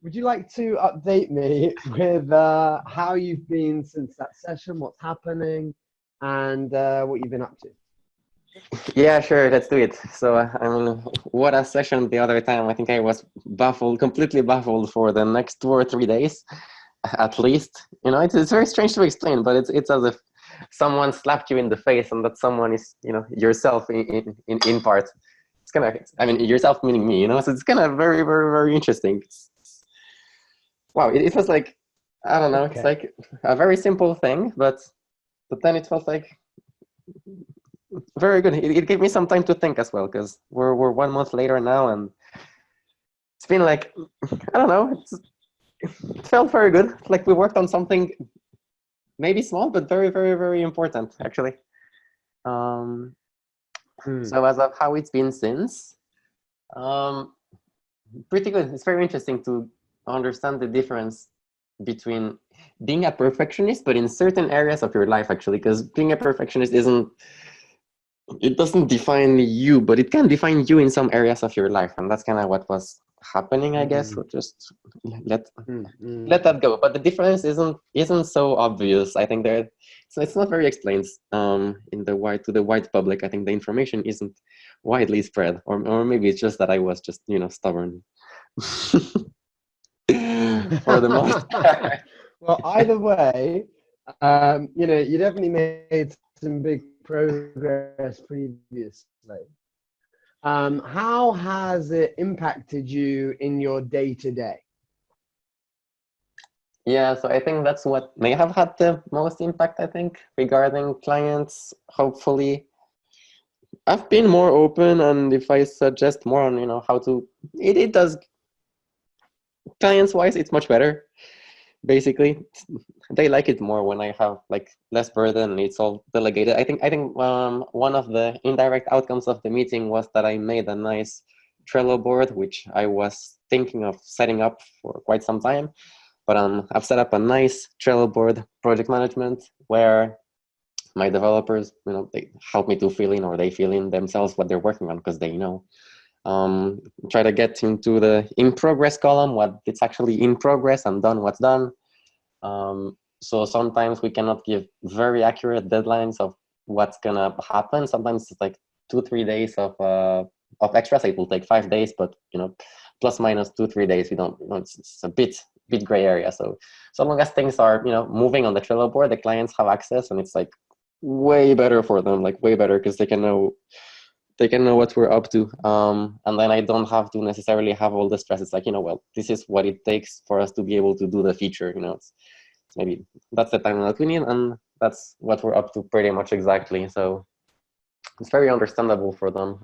Would you like to update me with how you've been since that session, what's happening, and what you've been up to? Yeah, sure, let's do it. So, I mean, what a session the other time. I think I was baffled, completely baffled for the next 2 or 3 days, at least. You know, it's very strange to explain, but it's as if someone slapped you in the face and that someone is, yourself in part. It's kind of, I mean, yourself meaning me, so it's kind of very, very, very interesting. Wow, it was like, I don't know, it's Okay. like a very simple thing, but then it felt like very good. It gave me some time to think as well, because we're 1 month later now, and it's been like, I don't know, it felt very good. Like we worked on something maybe small, but very, very, very important, actually. Um, Hmm. so as of how it's been since, um, pretty good. It's very interesting to understand the difference between being a perfectionist, but in certain areas of your life, actually, because being a perfectionist it doesn't define you, but it can define you in some areas of your life, and that's kind of what was happening, I guess. Hmm. So just let Hmm. Hmm. let that go. But the difference isn't so obvious. I think so it's not very explained in the wide to the wide public. I think the information isn't widely spread, or maybe it's just that I was just stubborn for the most part. Well, either way, you definitely made some big progress previously. How has it impacted you in your day to day? Yeah, so I think that's what may have had the most impact, I think, regarding clients. Hopefully, I've been more open, and if I suggest more on, how to, it does, clients wise, it's much better. Basically, they like it more when I have like less burden and it's all delegated. I think one of the indirect outcomes of the meeting was that I made a nice Trello board, which I was thinking of setting up for quite some time. But I've set up a nice Trello board project management where my developers, they help me to fill in, or they fill in themselves what they're working on, because they know. Um, Try to get into the in progress column, what it's actually in progress, and done what's done. So sometimes we cannot give very accurate deadlines of what's gonna happen. Sometimes it's like 2 3 days of extras. It will take 5 days, but plus minus 2 3 days. We don't. It's a bit gray area. So long as things are moving on the Trello board, the clients have access, and it's like way better for them, like way better, because they can know what we're up to. And then I don't have to necessarily have all the stress. It's like, well, this is what it takes for us to be able to do the feature. It's maybe that's the timeline that we need, and that's what we're up to pretty much exactly. So it's very understandable for them.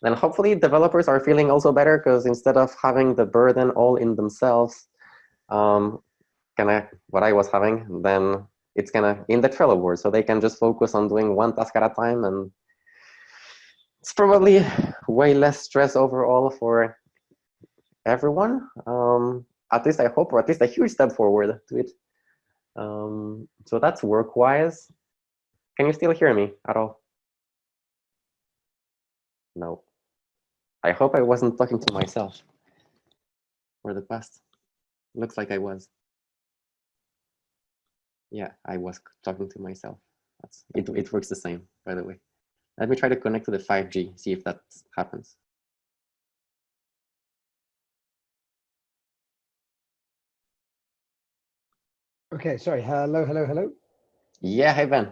And hopefully developers are feeling also better, because instead of having the burden all in themselves, kind of what I was having, then it's kind of in the Trello board, so they can just focus on doing one task at a time, and it's probably way less stress overall for everyone. At least I hope, or at least a huge step forward to it. So that's work-wise. Can you still hear me at all? No. I hope I wasn't talking to myself for the past. Looks like I was. Yeah, I was talking to myself. It works the same, by the way. Let me try to connect to the 5G, see if that happens. Okay, sorry. Hello, hello, hello. Yeah, hey Ben.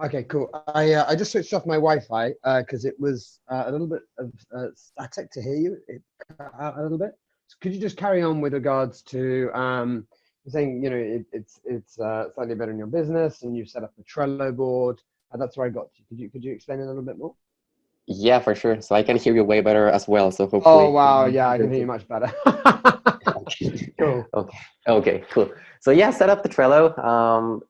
Okay, cool. I just switched off my Wi-Fi because it was a little bit of static to hear you. It cut out a little bit. So could you just carry on with regards to you're saying it's slightly better in your business and you've set up a Trello board. That's where I got to. Could you explain a little bit more? Yeah, for sure. So I can hear you way better as well. So Oh hopefully wow, you yeah, I hear can hear too. you much better. Okay. Cool. Okay. Okay. Cool. So yeah, set up the Trello.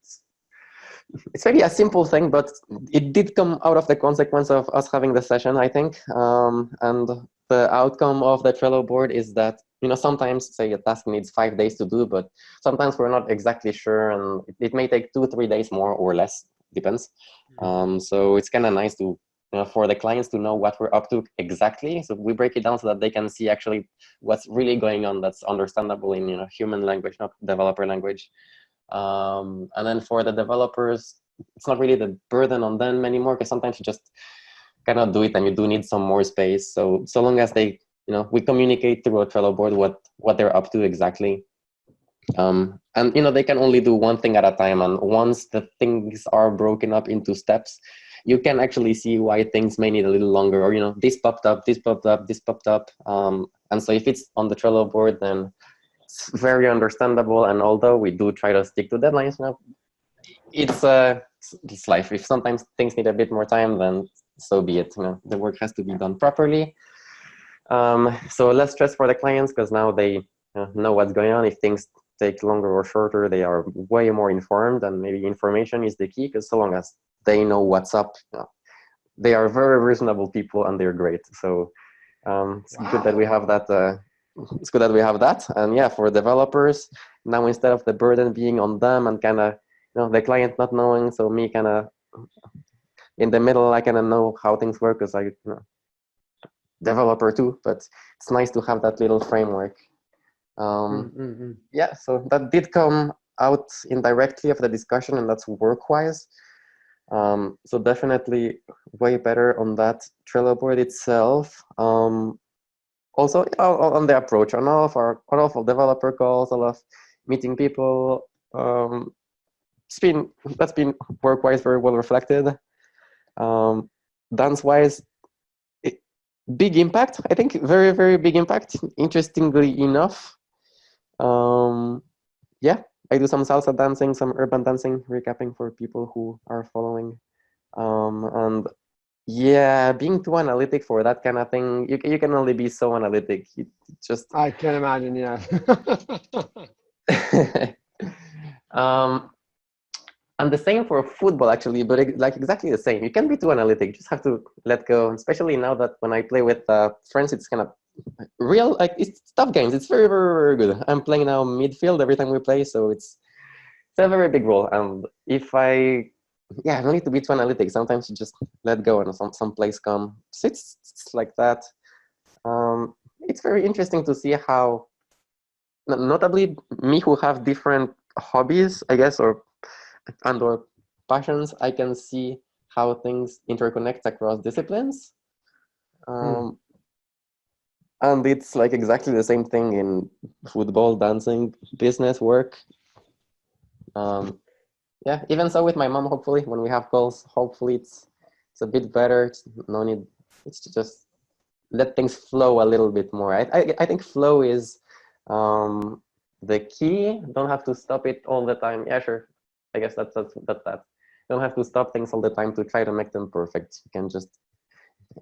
It's maybe a simple thing, but it did come out of the consequence of us having the session, I think. And the outcome of the Trello board is that, sometimes say a task needs 5 days to do, but sometimes we're not exactly sure, and it may take 2 3 days more or less, depends. So it's kind of nice to for the clients to know what we're up to exactly. So we break it down so that they can see actually what's really going on that's understandable in human language, not developer language. And then for the developers, it's not really the burden on them anymore, because sometimes you just cannot do it and you do need some more space. So long as they, we communicate through a Trello board what they're up to exactly. And they can only do one thing at a time, and once the things are broken up into steps, you can actually see why things may need a little longer, or this popped up, this popped up, this popped up. And so if it's on the Trello board, then it's very understandable. And although we do try to stick to deadlines, it's life. If sometimes things need a bit more time, then so be it. The work has to be done properly. So less stress for the clients, because now they know what's going on. If things take longer or shorter, they are way more informed, and maybe information is the key, because so long as they know what's up, they are very reasonable people and they're great. So it's good that we have that. It's good that we have that. And yeah, for developers, now instead of the burden being on them and kind of the client not knowing, so me kind of in the middle, I kind of know how things work, because I developer too, but it's nice to have that little framework. Yeah, so that did come out indirectly of the discussion, and that's work-wise. So definitely way better on that Trello board itself. Also on the approach, on all of our developer calls, all of meeting people. That's been work-wise very well reflected. Dance-wise, big impact, I think, very, very big impact, interestingly enough. Yeah, I do some salsa dancing, some urban dancing, recapping for people who are following. And yeah, being too analytic for that kind of thing, you can only be so analytic. It just I can imagine, yeah. And the same for football, actually, but like exactly the same. You can be too analytic. You just have to let go. Especially now that when I play with friends, it's kind of real, like it's tough games. It's very, very, very good. I'm playing now midfield every time we play, so it's a very big role. And if I don't need to be too analytic. Sometimes you just let go and some plays come. So it's like that. It's very interesting to see how, notably me who have different hobbies, I guess, or passions, I can see how things interconnect across disciplines. And it's like exactly the same thing in football, dancing, business, work. Yeah, even so with my mom, hopefully when we have calls, hopefully it's a bit better. It's no need, it's just let things flow a little bit more. I think flow is the key. Don't have to stop it all the time. Yeah, sure. I guess that's that. Don't have to stop things all the time to try to make them perfect. You can just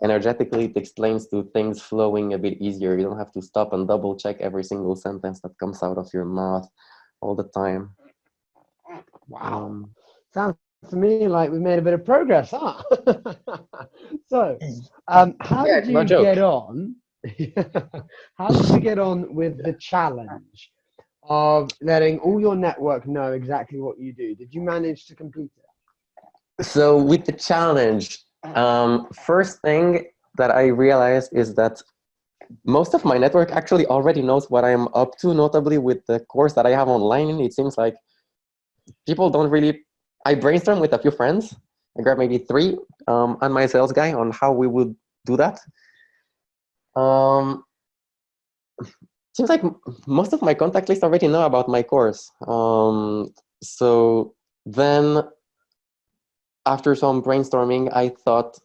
energetically, it explains to things flowing a bit easier. You don't have to stop and double check every single sentence that comes out of your mouth all the time. Wow. Sounds to me like we've made a bit of progress, huh? So, how did you get on? How did you get on with the challenge of letting all your network know exactly what you do? Did you manage to complete it? So with the challenge, first thing that I realized is that most of my network actually already knows what I'm up to, notably with the course that I have online. It seems like people don't really, I brainstorm with a few friends. I grab maybe 3 and my sales guy on how we would do that. Seems like most of my contact list already know about my course. So then after some brainstorming, I thought,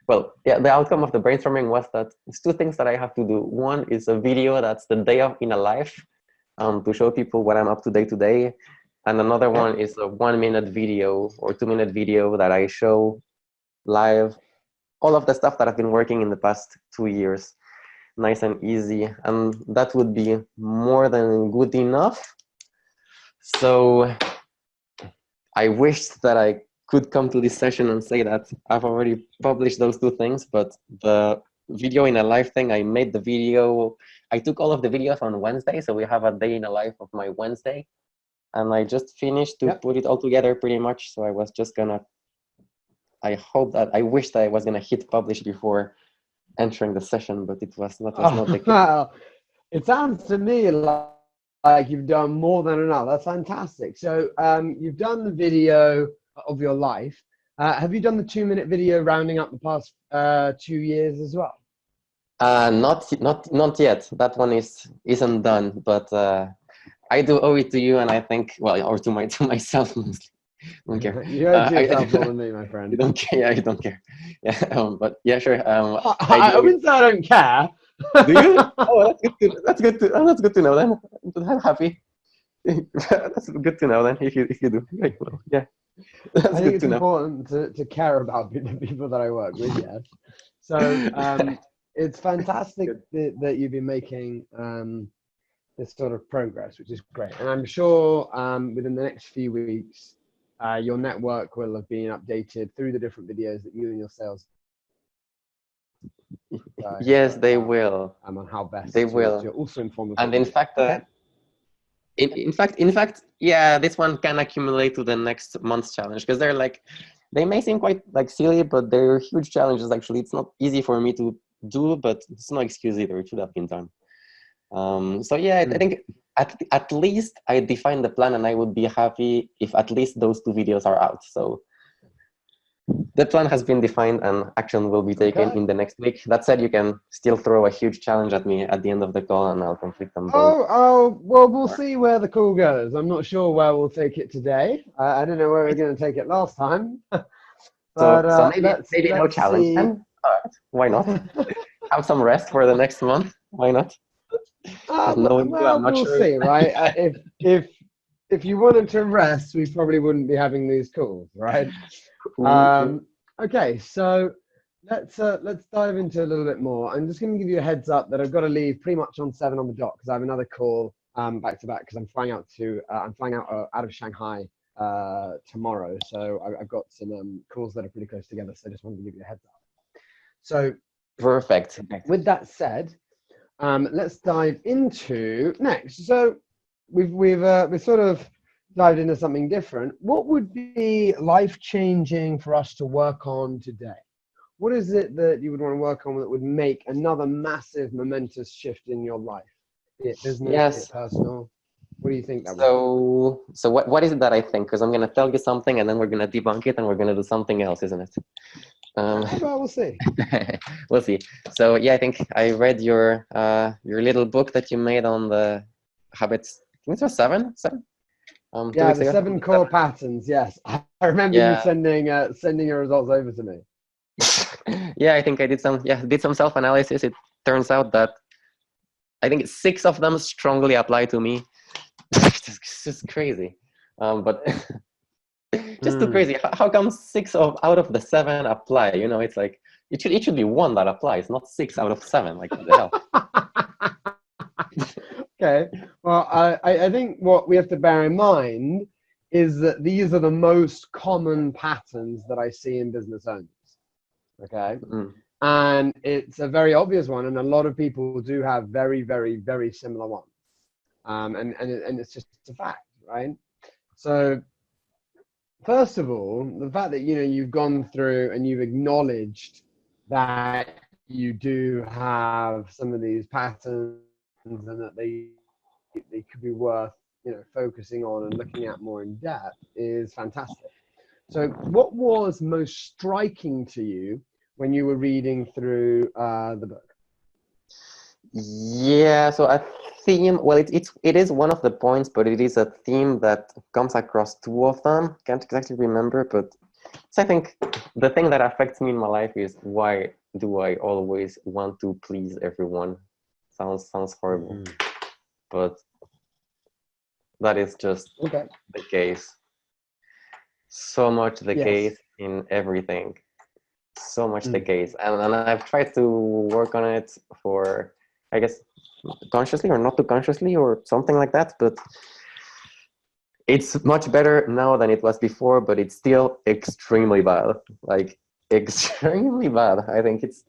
well, yeah, the outcome of the brainstorming was that it's 2 things that I have to do. One is a video that's the day of in a life to show people what I'm up to day to day. And another one is a 1-minute video or 2-minute video that I show live all of the stuff that I've been working in the past 2 years. Nice and easy. And that would be more than good enough. So I wished that I could come to this session and say that I've already published those 2 things, but the video in a life thing, I made the video. I took all of the videos on Wednesday, so we have a day in a life of my Wednesday. And I just finished to put it all together pretty much. So I was just gonna I hope that I wish that I was gonna hit publish before entering the session, but it was not the case. Well, it sounds to me like you've done more than enough. That's fantastic. So you've done the video of your life. Have you done the 2-minute video rounding up the past 2 years as well? Not yet. That one isn't done, but I do owe it to you, and I think, well, or to myself mostly. I don't care. You owe it to yourself more than me, my friend. You don't care. Yeah, you don't care. Yeah, but yeah, sure. I wouldn't say I don't care. Do you? Oh, that's good to know then. I'm happy. That's good to know then. If you do, right, well, yeah. That's I think good it's to know. important to care about the people that I work with. Yes. So it's fantastic that you've been making this sort of progress, which is great. And I'm sure within the next few weeks, your network will have been updated through the different videos that you and your sales. Yes, they will. On how best they will. To also inform. And in fact, in fact, yeah, this one can accumulate to the next month's challenge, because they may seem quite like silly, but they're huge challenges. Actually, it's not easy for me to do, but it's no excuse either. It should have been done. So yeah, I think at least I defined the plan, and I would be happy if at least those 2 videos are out. So the plan has been defined, and action will be taken in the next week. That said, you can still throw a huge challenge at me at the end of the call, and I'll complete them both. Oh, well, we'll see where the call goes. I'm not sure where we'll take it today. I don't know where we're going to take it last time. But, so maybe no challenge then. All right. Why not? Have some rest for the next month. Why not? We'll see, right? If you wanted to rest, we probably wouldn't be having these calls, right? Okay, so let's dive into a little bit more. I'm just going to give you a heads up that I've got to leave pretty much on 7 on the dot, because I have another call back to back, because I'm flying out out of Shanghai tomorrow. So I've got some calls that are pretty close together. So I just wanted to give you a heads up. So perfect. With that said, let's dive into next. So we've sort of dived into something different. What would be life-changing for us to work on today? What is it that you would want to work on that would make another massive, momentous shift in your life? Be it business, be it personal. What do you think that would be? So what is it that I think? Because I'm going to tell you something, and then we're going to debunk it, and we're going to do something else, isn't it? Well, we'll see. We'll see. So yeah, I think I read your little book that you made on the habits. I think it was seven. Yeah, the 7 core patterns. Yes, I remember you sending your results over to me. Yeah, I think I did some self-analysis. It turns out that I think 6 of them strongly apply to me. It's just crazy, but just too crazy. How come 6 out of the 7 apply? You know, it's like it should be 1 that applies, not 6 out of 7. Like, what the hell? Okay. Well, I think what we have to bear in mind is that these are the most common patterns that I see in business owners. Okay. And it's a very obvious one, and a lot of people do have very, very, very similar ones. And it's just a fact, right? So first of all, the fact that you've gone through and you've acknowledged that you do have some of these patterns, and that they could be worth focusing on and looking at more in depth is fantastic. So what was most striking to you when you were reading through the book? Yeah, so a theme, well, it is one of the points, but it is a theme that comes across 2 of them. Can't exactly remember, but I think the thing that affects me in my life is, why do I always want to please everyone? Sounds horrible, but that is just the case. So much the case in everything. So much the case, and I've tried to work on it for, I guess, consciously or not too consciously or something like that, but it's much better now than it was before, but it's still extremely bad. Like, extremely bad. I think it's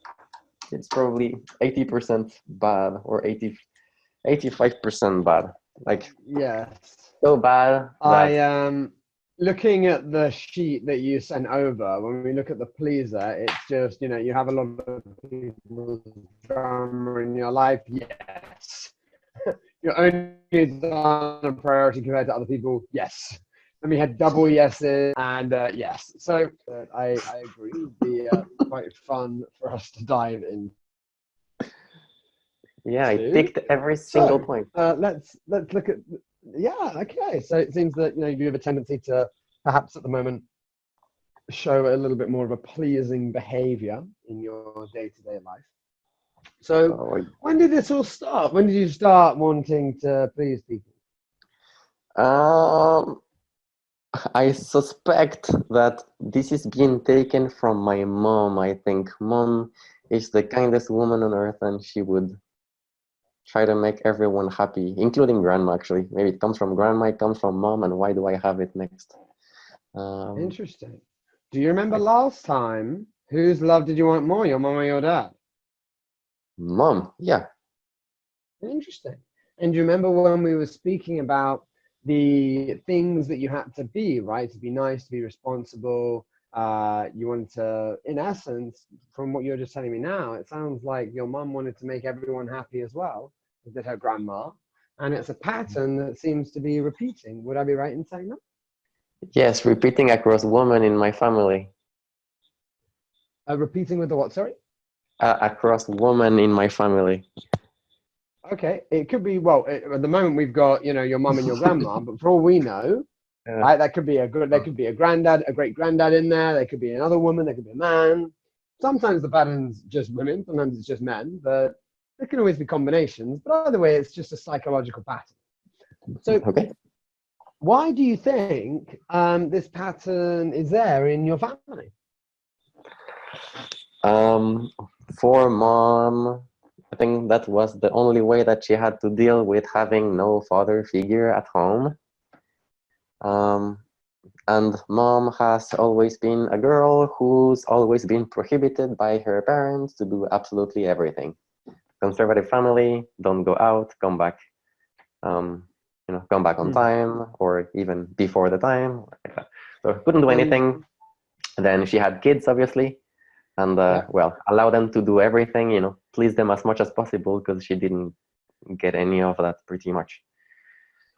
probably 80% bad, or 85% bad. Like, yes, so bad that looking at the sheet that you sent over, when we look at the pleaser, it's just, you know, you have a lot of people's drama in your life. Yes. You're only on a priority compared to other people. Yes. And we had double yeses and yes. So I agree. It would be quite fun for us to dive in. Yeah, I ticked every single point. Let's look at, yeah, okay. So it seems that, you know, you have a tendency to perhaps at the moment show a little bit more of a pleasing behavior in your day-to-day life. So when did this all start? When did you start wanting to please people? I suspect that this is being taken from my mom. I think mom is the kindest woman on earth, and she would try to make everyone happy, including grandma, actually. Maybe it comes from grandma, it comes from mom, and why do I have it next? Interesting. Do you remember last time, whose love did you want more, your mom or your dad? Mom, yeah. Interesting. And do you remember when we were speaking about the things that you had to be, right? To be nice, to be responsible. You wanted to, in essence, from what you're just telling me now, it sounds like your mom wanted to make everyone happy as well, as did her grandma. And it's a pattern that seems to be repeating. Would I be right in saying that? Yes, repeating across women in my family. Repeating with the what, sorry? Across women in my family. Okay, it could be, well, at the moment we've got, you know, your mum and your grandma, but for all we know, right, that could be there could be a granddad, a great granddad in there, there could be another woman, there could be a man. Sometimes the pattern's just women, sometimes it's just men, but there can always be combinations. But either way, it's just a psychological pattern. So why do you think this pattern is there in your family? For mom, I think that was the only way that she had to deal with having no father figure at home. And mom has always been a girl who's always been prohibited by her parents to do absolutely everything. Conservative family, don't go out, come back, you know, come back on time or even before the time. So couldn't do anything. And then she had kids, obviously. And well, allow them to do everything, you know, please them as much as possible, because she didn't get any of that pretty much.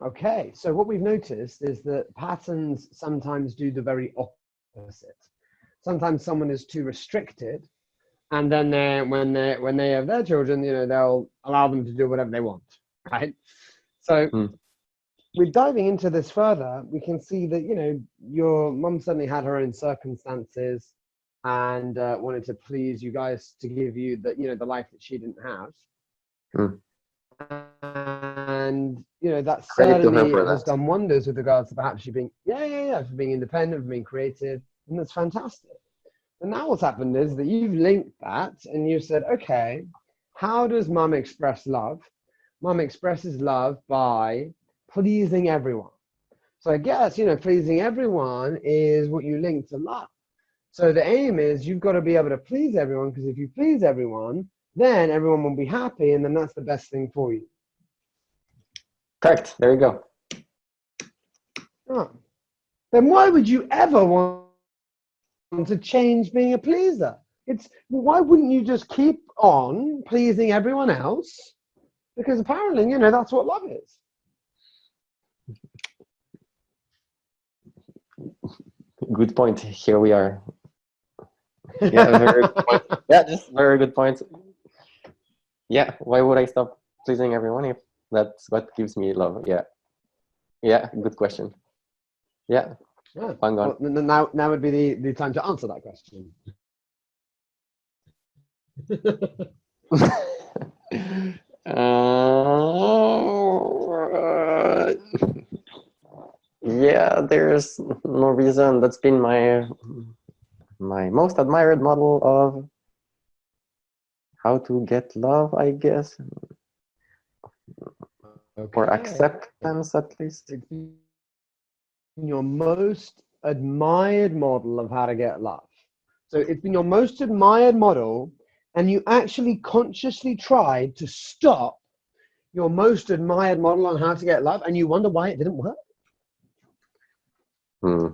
Okay, so what we've noticed is that patterns sometimes do the very opposite. Sometimes someone is too restricted, and then when they have their children, you know, they'll allow them to do whatever they want, right? So we're diving into this further. We can see that, you know, your mum certainly had her own circumstances and wanted to please you guys, to give you the, you know, the life that she didn't have. And, you know, that certainly has done wonders with regards to perhaps you being, for being independent, for being creative, and that's fantastic. And now what's happened is that you've linked that and you've said, okay, how does mum express love? Mum expresses love by pleasing everyone. So I guess, you know, pleasing everyone is what you link to love. So the aim is you've got to be able to please everyone, because if you please everyone, then everyone will be happy, and then that's the best thing for you. Correct. There you go. Oh. Then why would you ever want to change being a pleaser? Why wouldn't you just keep on pleasing everyone else? Because apparently, you know, that's what love is. Good point. Here we are. Yeah, very good point. Yeah, just very good point. Yeah, why would I stop pleasing everyone if that's what gives me love? Yeah. Yeah, good question. Yeah. Well, now would be the time to answer that question. Yeah, there's no reason. That's been my most admired model of how to get love, I guess, or acceptance at least. It's your most admired model of how to get love. So it's been your most admired model, and you actually consciously tried to stop your most admired model on how to get love, and you wonder why it didn't work? Hmm.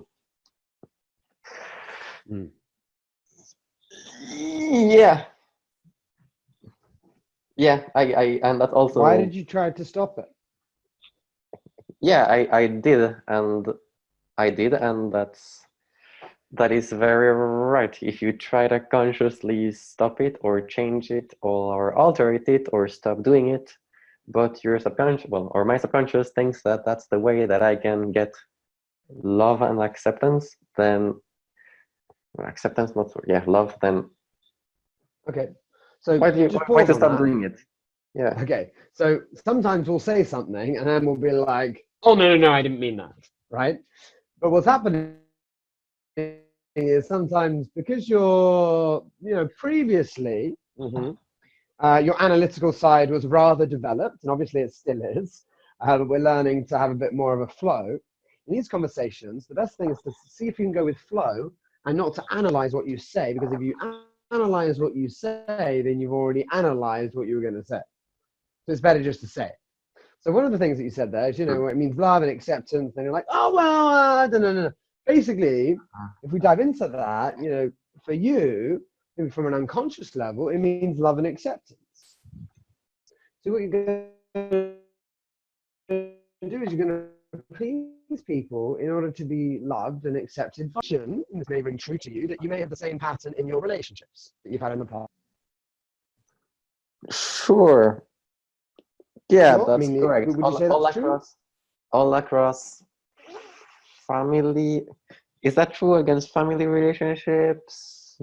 Mm. Yeah, yeah. And that also. Why did you try to stop it? Yeah, I did, and that is very right. If you try to consciously stop it or change it or alter it or stop doing it, but your subconscious, well, or my subconscious thinks that that's the way that I can get love and acceptance, then acceptance, not yeah, love, then Okay, so just why pause to on stop that. doing it? Yeah. Okay, so sometimes we'll say something and then we'll be like, oh, no, no, no, I didn't mean that, right? But what's happening is sometimes because you're, previously, your analytical side was rather developed, and obviously it still is, but we're learning to have a bit more of a flow. In these conversations, the best thing is to see if you can go with flow and not to analyze what you say, because if you analyze what you say, then you've already analyzed what you were going to say. So it's better just to say it. So one of the things that you said there is, it means love and acceptance. And you're like, oh, well, I don't know. Basically, if we dive into that, for you, maybe from an unconscious level, it means love and acceptance. So what you're going to do is you're going to please people in order to be loved and accepted. And this may ring true to you that you may have the same pattern in your relationships that you've had in the past. Sure. Yeah, Sure. I that's mean, correct. would you say that's true? All across family. Is that true against family relationships?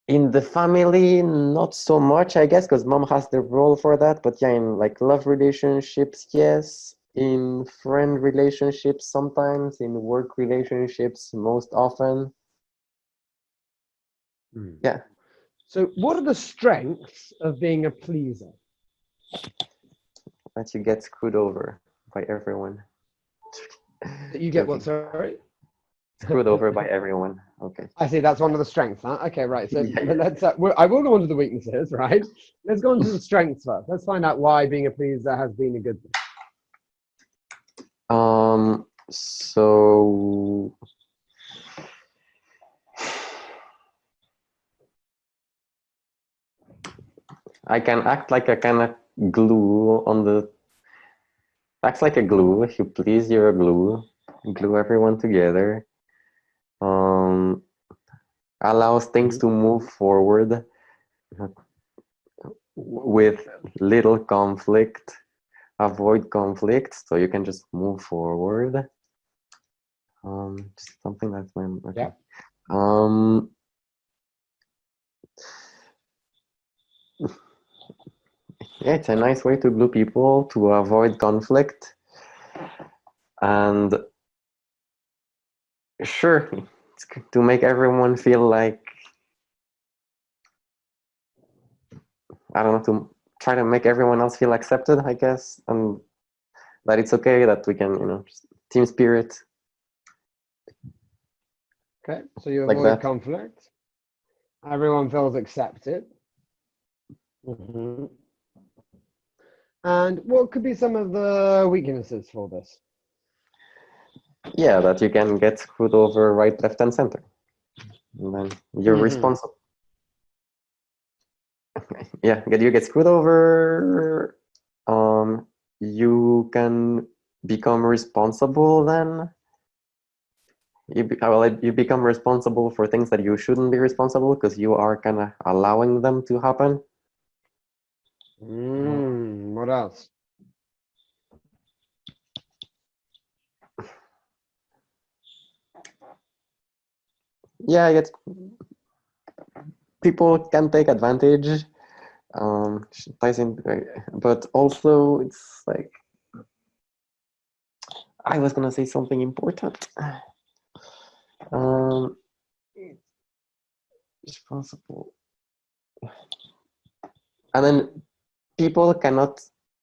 In the family, not so much, I guess, because mom has the role for that. But yeah, in like love relationships, yes. In friend relationships, sometimes. In work relationships, most often. Yeah. So what are the strengths of being a pleaser? That you get screwed over by everyone. That you get what, Joking. sorry? Screwed over by everyone. Okay. I see, that's one of the strengths, huh? Okay, right. So Yeah. let's. I will go on to the weaknesses, right? Let's go on to the strengths first. Let's find out why being a pleaser has been a good thing. So I can act like a kind of glue on the. Acts like a glue. If you please, you're a glue. Glue everyone together. Allows things to move forward with little conflict. Avoid conflict, so you can just move forward. Just something that's my okay. Yeah. Yeah, it's a nice way to glue people to avoid conflict. And sure, it's to make everyone feel like, I don't know, to try to make everyone else feel accepted, I guess, and that it's okay, that we can, just team spirit. Okay, so you Like avoid that. conflict. Everyone feels accepted. And what could be some of the weaknesses for this? Yeah, that you can get screwed over right, left, and center. And then you're responsible. Yeah, you get screwed over. You can become responsible then. You become responsible for things that you shouldn't be responsible because you are kind of allowing them to happen. What else? Yeah, it's, people can take advantage. Ties in, but also it's like, I was gonna say something important. Responsible. And then people cannot,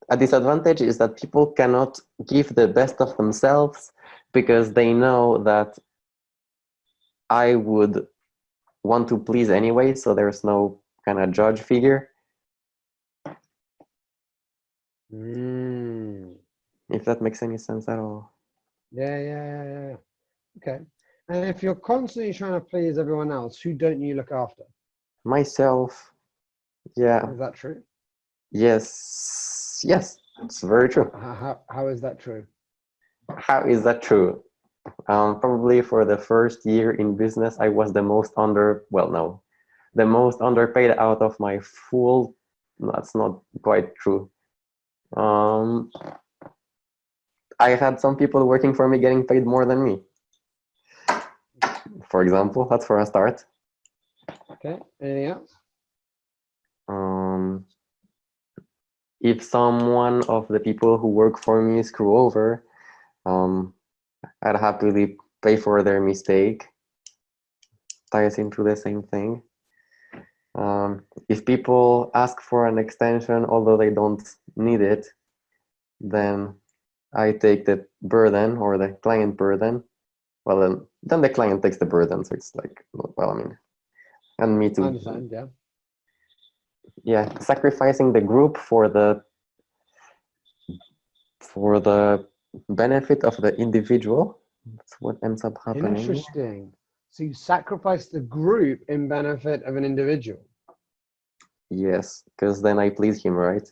a disadvantage is that people cannot give the best of themselves because they know that I would want to please anyway, so there's no kind of judge figure. If that makes any sense at all. Yeah. Okay. And if you're constantly trying to please everyone else, who don't you look after? Myself, yeah, Is that true? yes, it's very true. How is that true? How is that true? Probably for the first year in business, I was the most the most underpaid out of my full. That's not quite true. Um, I had some people working for me getting paid more than me. For example, that's for a start. Okay. Anything else? Um, if someone of the people who work for me screw over, um, I'd happily pay for their mistake. Ties into the same thing. If people ask for an extension, although they don't need it, then I take the burden or the client burden. Well, then the client takes the burden. So it's like, well, I mean, and me I too. understand. Yeah. Yeah, sacrificing the group for the benefit of the individual. That's what ends up happening. Interesting. So you sacrifice the group in benefit of an individual. Yes, because then I please him, right?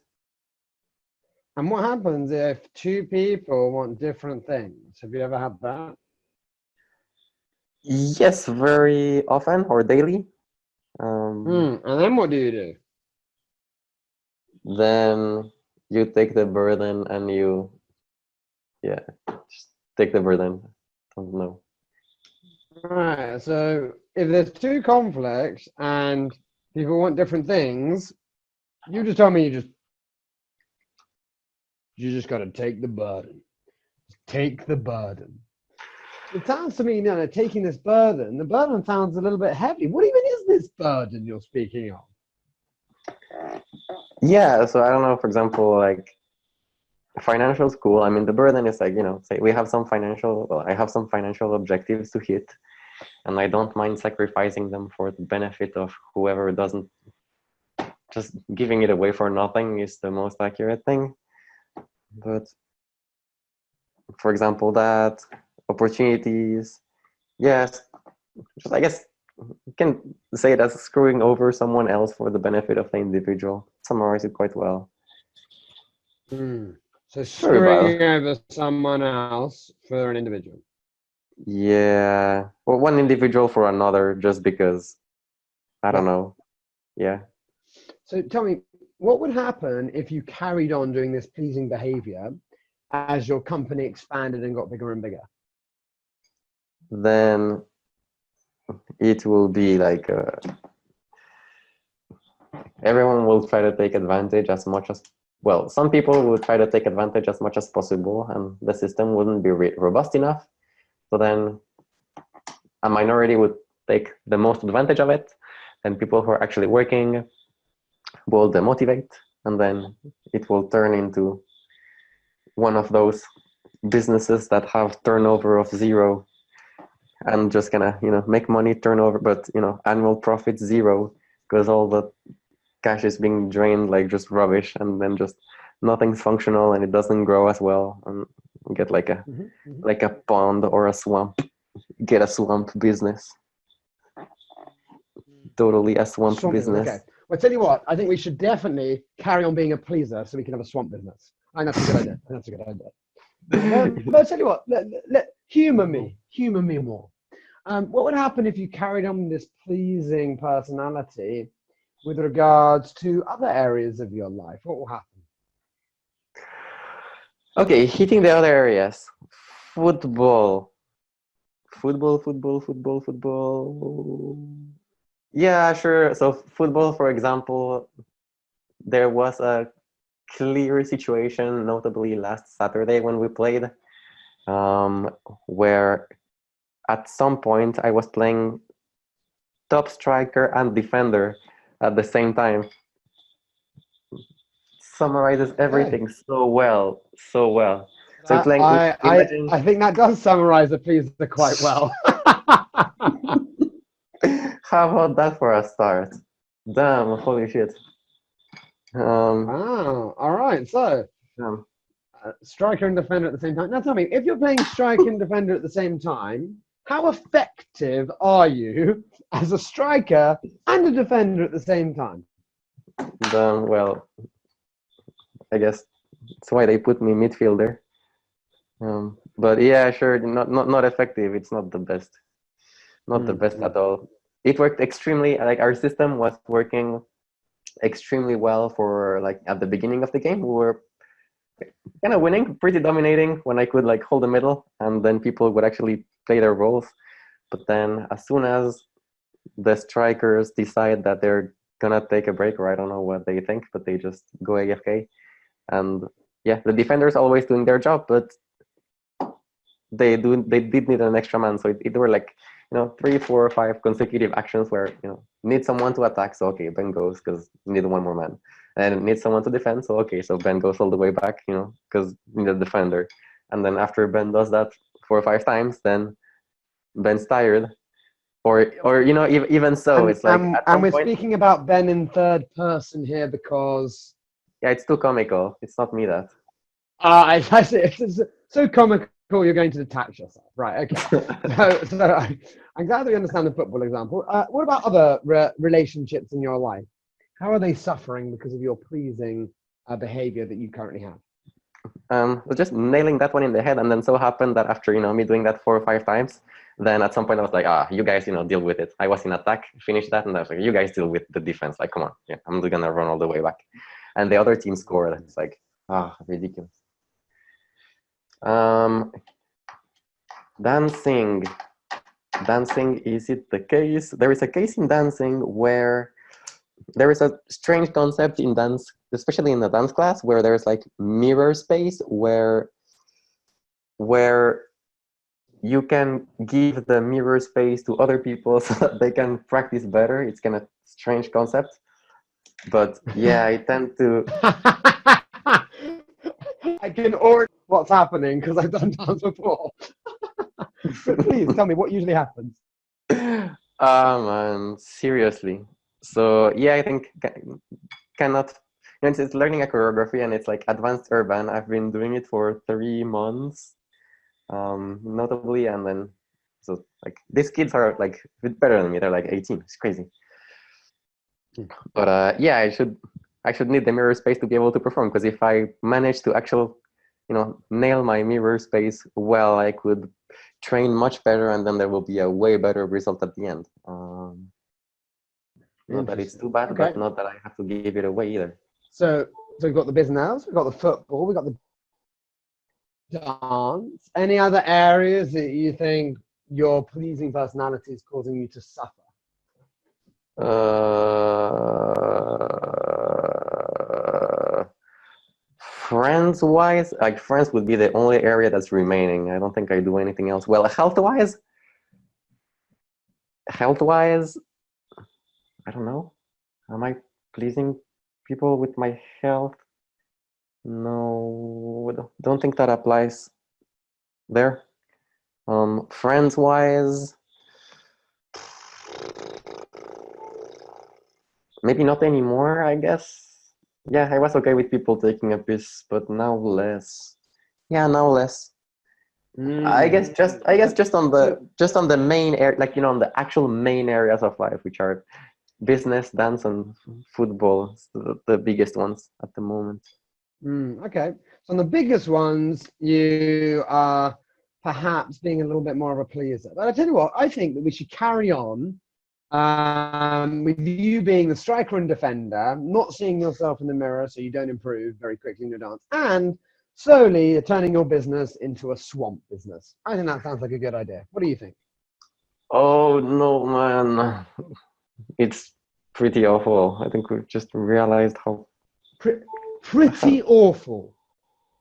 And what happens if two people want different things? Have you ever had that? Yes, very often or daily. Um, And then what do you do? then you take the burden and just take the burden. Don't know. Right. So if there's two conflicts and people want different things, you just tell me you just got to take the burden. Take the burden. It sounds to me, no, taking this burden, the burden sounds a little bit heavy. What even is this burden you're speaking of? Yeah, so I don't know, for example, like financial school, I mean, the burden is like, say we have I have some financial objectives to hit, and I don't mind sacrificing them for the benefit of whoever doesn't. Just giving it away for nothing is the most accurate thing. But for example, that opportunities, yes, just I guess you can say that's screwing over someone else for the benefit of the individual. Summarize it quite well. So Very well. screwing over someone else for an individual. Yeah. Well, one individual for another just because. I don't know. Yeah. So tell me, what would happen if you carried on doing this pleasing behavior as your company expanded and got bigger and bigger? Then it will be like everyone will try to take advantage as much as, well, some people will try to take advantage as much as possible, and the system wouldn't be robust enough. So then a minority would take the most advantage of it, and people who are actually working will demotivate, and then it will turn into one of those businesses that have turnover of zero and just gonna make money turnover, but annual profit zero, because all the cash is being drained like just rubbish, and then just nothing's functional and it doesn't grow as well, and get like a pond or a swamp. Get a swamp business. Totally a swamp business. Okay. Well, tell you what, I think we should definitely carry on being a pleaser so we can have a swamp business. I think that's a good idea. That's a good idea. But tell you what, humor me more. What would happen if you carried on this pleasing personality with regards to other areas of your life? What will happen? Okay, hitting the other areas. Football. Football. Yeah, sure. So football, for example, there was a clear situation, notably last Saturday when we played, where at some point I was playing top striker and defender at the same time. Summarizes everything so well. So I think that does summarize the pleaser quite well. How about that for a start? Damn, holy shit. Wow. All right. So, striker and defender at the same time. Now tell me, if you're playing striker and defender at the same time, how effective are you as a striker and a defender at the same time? Well, I guess that's why they put me midfielder. But yeah, sure, not effective. It's not the best. Not the best at all. It worked extremely, like our system was working extremely well for like at the beginning of the game. We were kind of winning, pretty dominating when I could like hold the middle, and then people would actually play their roles. But then as soon as the strikers decide that they're gonna take a break, or I don't know what they think, but they just go AFK, and yeah, the defenders always doing their job, but they did need an extra man, so it were like 3, 4, 5 consecutive actions where need someone to attack, so okay, Ben goes because need one more man, and need someone to defend, so okay, so Ben goes all the way back, because need a defender, and then after Ben does that 4 or 5 times, then Ben's tired, or even so, it's like at and some we're point, speaking about Ben in third person here because yeah, it's too comical. It's not me that. I see. It's so comical. You're going to detach yourself, right? Okay. so I'm glad that we understand the football example. What about other relationships in your life? How are they suffering because of your pleasing behavior that you currently have? Was just nailing that one in the head, and then so happened that after me doing that 4 or 5 times, then at some point I was like, you guys deal with it. I was in attack, finished that, and I was like, you guys deal with the defense. Like, come on, yeah, I'm gonna run all the way back, and the other team scored. It's like ridiculous. Dancing, is it the case? There is a case in dancing where there is a strange concept in dance, especially in the dance class, where there's like mirror space where you can give the mirror space to other people so that they can practice better. It's kind of strange concept, but yeah, I tend to. I can already what's happening because I've done dance before. But please tell me what usually happens. Man, seriously. So yeah, I think cannot. It's learning a choreography, and it's like advanced urban. I've been doing it for 3 months, notably, and then so like these kids are like a bit better than me. They're like 18. It's crazy. But yeah, I should need the mirror space to be able to perform, because if I manage to actually nail my mirror space well, I could train much better, and then there will be a way better result at the end. Not that it's too bad, okay. But not that I have to give it away either. So we've got the business, we've got the football, we've got the dance. Any other areas that you think your pleasing personality is causing you to suffer? Friends-wise, like friends would be the only area that's remaining. I don't think I do anything else. Well, health-wise, I don't know. Am I pleasing people with my health? No, don't think that applies there. Friends-wise, maybe not anymore, I guess. Yeah, I was okay with people taking a piss, but now less. Yeah, now less. I guess just on the main area, like on the actual main areas of life, which are business, dance, and football, the biggest ones at the moment. Okay, so on the biggest ones, you are perhaps being a little bit more of a pleaser. But I tell you what, I think that we should carry on with you being the striker and defender, not seeing yourself in the mirror so you don't improve very quickly in your dance, and slowly turning your business into a swamp business. I think that sounds like a good idea. What do you think? Oh no, man, it's pretty awful. I think we've just realized how pretty awful.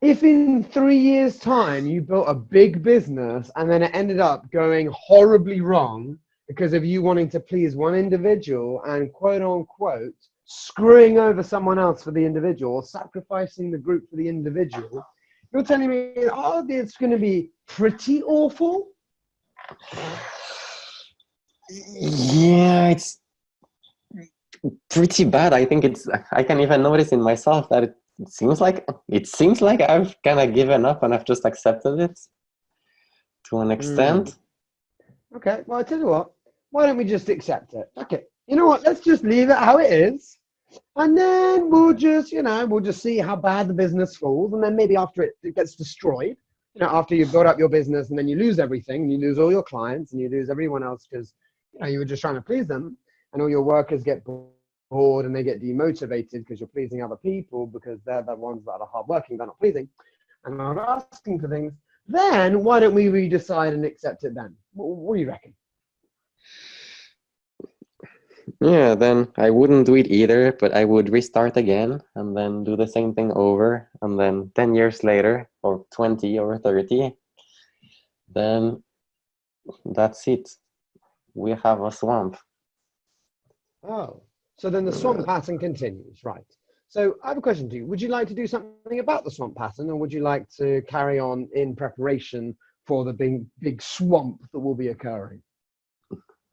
If in 3 years' time you built a big business and then it ended up going horribly wrong because of you wanting to please one individual and quote unquote screwing over someone else for the individual, sacrificing the group for the individual, you're telling me, it's going to be pretty awful? Yeah, it's pretty bad. I think I can even notice in myself that it seems like I've kind of given up and I've just accepted it to an extent. Okay, well, I tell you what, why don't we just accept it? Okay, you know what, let's just leave it how it is. And then we'll just, we'll just see how bad the business falls. And then maybe after it gets destroyed, after you build up your business and then you lose everything, and you lose all your clients and you lose everyone else because, you were just trying to please them, and all your workers get bored and they get demotivated because you're pleasing other people because they're the ones that are hardworking, they're not pleasing and are asking for things. Then why don't we redecide and accept it then? What do you reckon? Yeah, then I wouldn't do it either, but I would restart again and then do the same thing over. And then 10 years later, or 20 or 30, then that's it. We have a swamp. Oh, so then the swamp pattern continues, right? So I have a question to you. Would you like to do something about the swamp pattern, or would you like to carry on in preparation for the big swamp that will be occurring?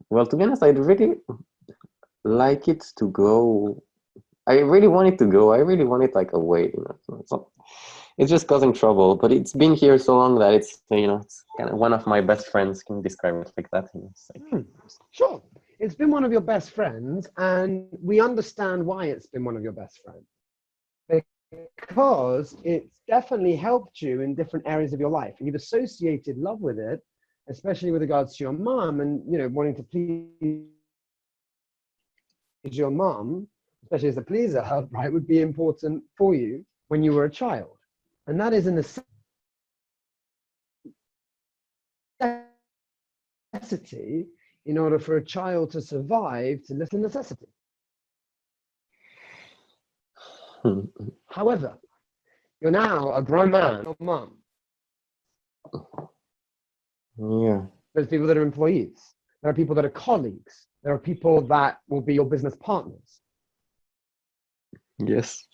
Well, to be honest, I'd really like it to go. I really want it to go. I really want it like away. It's just causing trouble, but it's been here so long that it's it's kind of one of my best friends, can describe it like that. Sure, it's been one of your best friends, and we understand why it's been one of your best friends, because it's definitely helped you in different areas of your life, and you've associated love with it, especially with regards to your mom, and wanting to please your mom, especially as a pleaser, right, would be important for you when you were a child. And that is a necessity in order for a child to survive, to listen to necessity. However, you're now a grown man, your mom. Yeah. There's people that are employees. There are people that are colleagues. There are people that will be your business partners. Yes.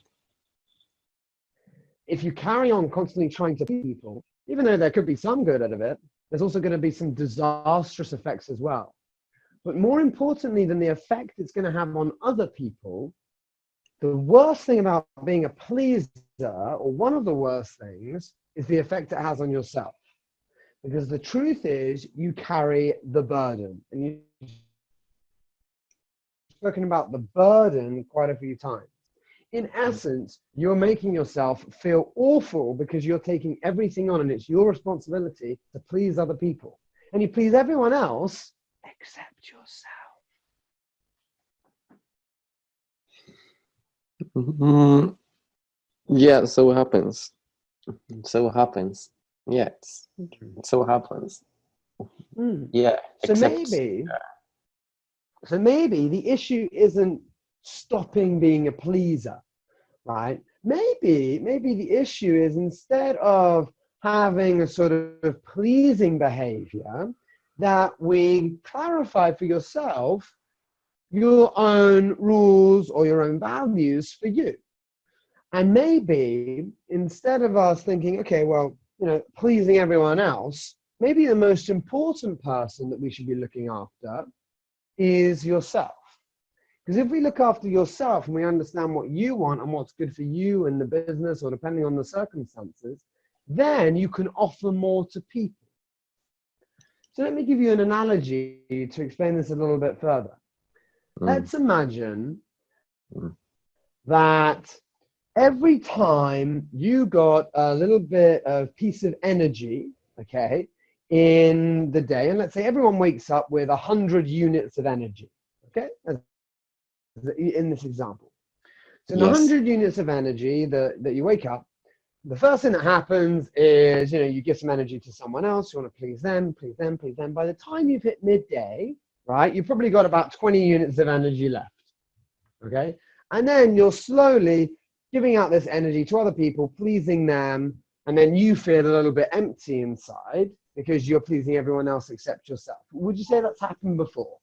If you carry on constantly trying to please people, even though there could be some good out of it, there's also going to be some disastrous effects as well. But more importantly than the effect it's going to have on other people, the worst thing about being a pleaser, or one of the worst things, is the effect it has on yourself. Because the truth is, you carry the burden. And you've spoken about the burden quite a few times. In essence, you're making yourself feel awful because you're taking everything on, and it's your responsibility to please other people. And you please everyone else except yourself. Yeah, so happens. So happens. Yeah, it so happens. Yeah. So maybe the issue isn't stopping being a pleaser, right? Maybe the issue is, instead of having a sort of pleasing behavior, that we clarify for yourself your own rules or your own values for you. And maybe instead of us thinking, okay, well, pleasing everyone else, maybe the most important person that we should be looking after is yourself. Because if we look after yourself and we understand what you want and what's good for you and the business, or depending on the circumstances, then you can offer more to people. So let me give you an analogy to explain this a little bit further. Let's imagine that every time you got a little bit of piece of energy, okay, in the day, and let's say everyone wakes up with 100 units of energy, okay, in this example. So in 100 units of energy that you wake up, the first thing that happens is, you give some energy to someone else, you want to please them, please them, please them. By the time you've hit midday, right, you've probably got about 20 units of energy left, okay? And then you're slowly giving out this energy to other people, pleasing them, and then you feel a little bit empty inside because you're pleasing everyone else except yourself. Would you say that's happened before?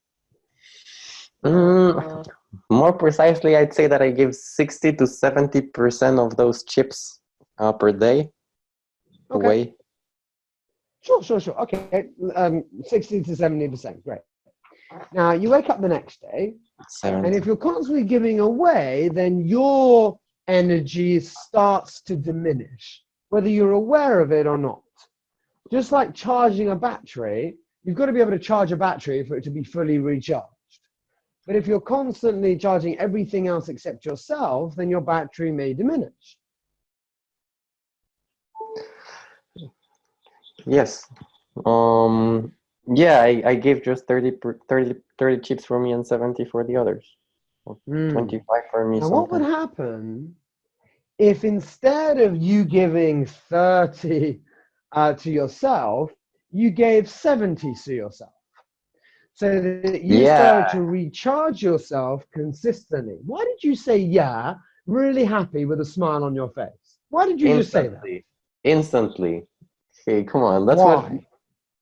More precisely, I'd say that I give 60 to 70% of those chips per day away. Sure. Okay, 60 to 70%, great. Now, you wake up the next day, and if you're constantly giving away, then you're energy starts to diminish, whether you're aware of it or not. Just like charging a battery, you've got to be able to charge a battery for it to be fully recharged. But if you're constantly charging everything else except yourself, then your battery may diminish. Yes. Yeah, I gave just 30 chips for me and 70 for the others. 25 for me. Now, what would happen if instead of you giving 30 to yourself, you gave 70 to yourself? So that you started to recharge yourself consistently. Why did you say yeah, really happy with a smile on your face? Why did you just say that? Instantly. Hey, come on.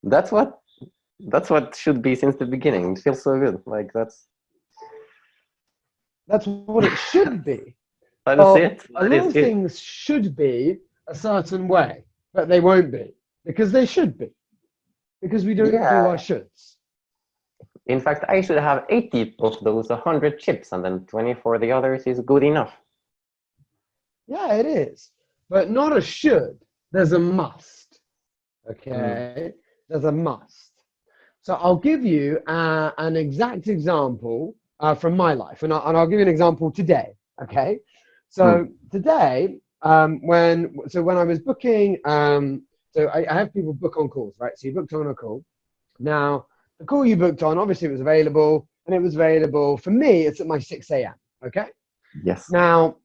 That's what should be since the beginning. It feels so good. Like that's what it should be. That is it. A lot of things should be a certain way, but they won't be because they should be. Because we don't do our shoulds. In fact, I should have 80 of those 100 chips, and then 20 for the others is good enough. Yeah, it is. But not a should. There's a must. Okay? There's a must. So I'll give you an exact example from my life. And I'll give you an example today. Okay? So today, when I was booking, so I have people book on calls, right? So you booked on a call. Now, the call you booked on, obviously it was available, and it was available for me, it's at my 6 a.m. Okay? Yes. Now,